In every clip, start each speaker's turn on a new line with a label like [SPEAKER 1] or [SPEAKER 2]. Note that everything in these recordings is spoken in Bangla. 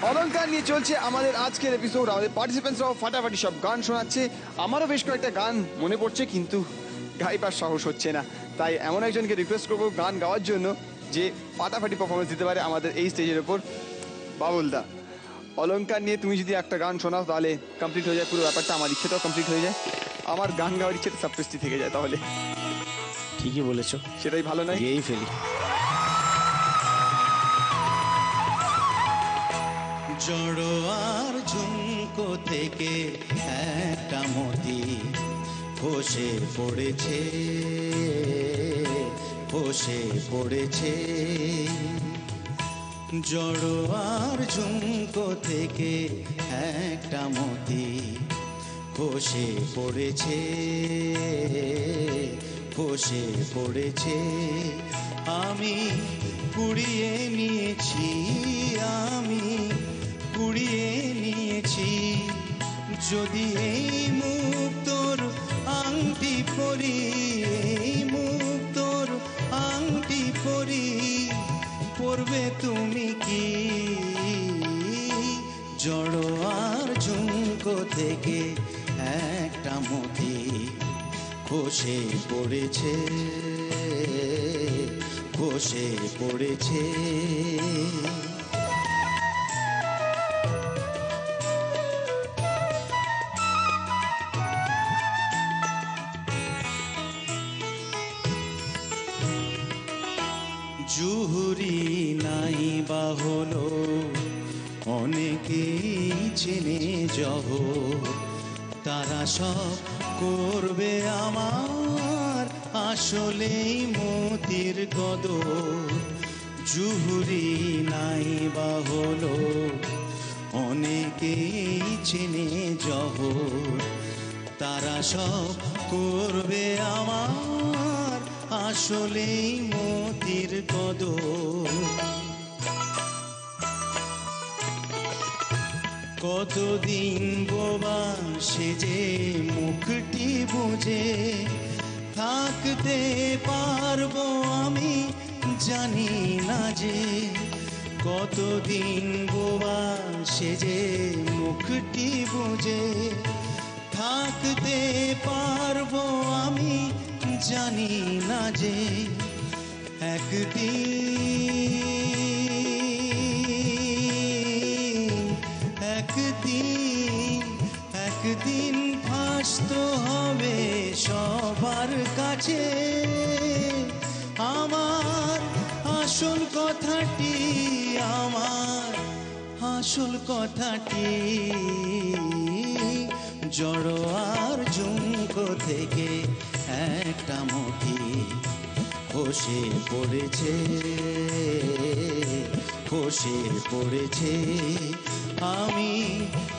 [SPEAKER 1] অলংকার নিয়ে চলছে আমাদের আজকের এপিসোড। আমাদের পার্টিসিপেন্টসরাও ফাটাফাটি সব গান শোনাচ্ছে। আমারও বেশ কয়েকটা গান মনে পড়ছে, কিন্তু গাইবার সাহস হচ্ছে না। তাই এমন একজনকে রিকোয়েস্ট করবো গান গাওয়ার জন্য যে ফাটাফাটি পারফরমেন্স দিতে পারে আমাদের এই স্টেজের ওপর। বাবুলদা, অলংকার নিয়ে তুমি যদি একটা গান শোনাও তাহলে কমপ্লিট হয়ে যায় পুরো ব্যাপারটা। আমার ইচ্ছেটাও কমপ্লিট হয়ে যায়, আমার গান গাওয়ার ইচ্ছেটা সাবস্ক্রিপ্টি থেকে যায়। তাহলে
[SPEAKER 2] ঠিকই বলেছো,
[SPEAKER 1] সেটাই ভালো নয়?
[SPEAKER 2] গিয়েই ফেলি।
[SPEAKER 3] জড়ো আর ঝুমকো থেকে একটা মতি খসে পড়েছে, খসে পড়েছে। জড়ো আর ঝুমকো থেকে একটা মতি খসে পড়েছে, খসে পড়েছে। আমি কুড়িয়ে নিয়েছি, আমি কুড়িয়ে নিয়েছি। যদি এই মুক্তোর আংটি পরি, এই মুক্তোর আংটি পরি, পরবে তুমি কি? জড়ো আর ঝুমকো থেকে একটা মতি খসে পড়েছে, খসে পড়েছে। জুহুরি নাই বা হলো অনেকেই চেনে জহ, তারা সব করবে আমার আসলেই মতির কদর। জুহুরি নাই বা হলো অনেকেই চেনে জহ, তারা সব করবে আমার আসলেই মতির কদর। কতদিন বোবা সেজে মুখটি বুঝে থাকতে পারবো আমি জানি না যে। কতদিন বোবা সেজে মুখটি বুঝে থাকতে পারবো আমি জানি না যে। একদিন ফাঁস তো হবে সবার কাছে আমার আসল কথাটি, আমার আসল কথাটি। জড়ো আর ঝুমকো থেকে একটা মতি খসে পড়েছে, খসে পড়েছে। আমি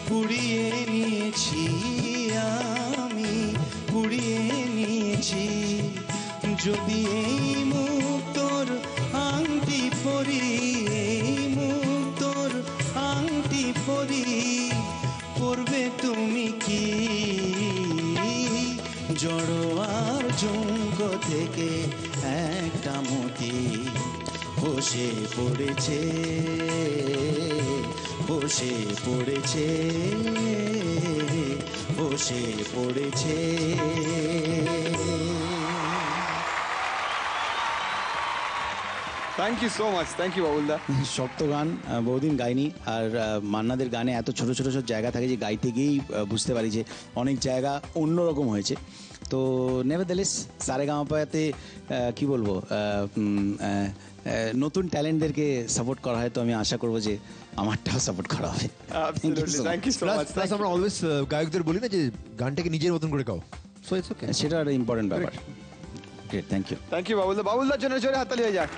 [SPEAKER 3] কুড়িয়ে নিয়েছি, আমি কুড়িয়ে নিয়েছি। যদি এই মুক্তোর আংটি পরি, এই মুক্তোর আংটি পরি, পরবে তুমি কি? জড়ো আর ঝুমকো থেকে একটা মতি খসে পড়েছে, খসে পড়েছে, খসে পড়েছে।
[SPEAKER 1] Thank you so much, thank you বাবুলদা।
[SPEAKER 2] শক্ত গান, বহুদিন গাইনি। আর মান্নাদের গানে এত ছোট ছোট সব জায়গা থাকে যে গাইতে গিয়েই বুঝতে পারি যে অনেক জায়গা অন্যরকম হয়েছে। তো নেভারথেলেস সারেগামাপাতে কি বলবো, নতুন ট্যালেন্টদেরকে সাপোর্ট করা হয়। তো আমি আশা করবো যে আমারটাও সাপোর্ট করা হবে।
[SPEAKER 1] Thank you so much.
[SPEAKER 4] Plus আমরা অলওয়েজ গায়কদের বলি না যে গানটাকে নিজের মতন করে গাও, সো ইটস ওকে।
[SPEAKER 2] সেটা একটা ইম্পর্টেন্ট ব্যাপার। Great, thank you.
[SPEAKER 1] Thank you বাবুলদা। বাবুলদার জন্য জোরে হাততালি হয়ে যাক।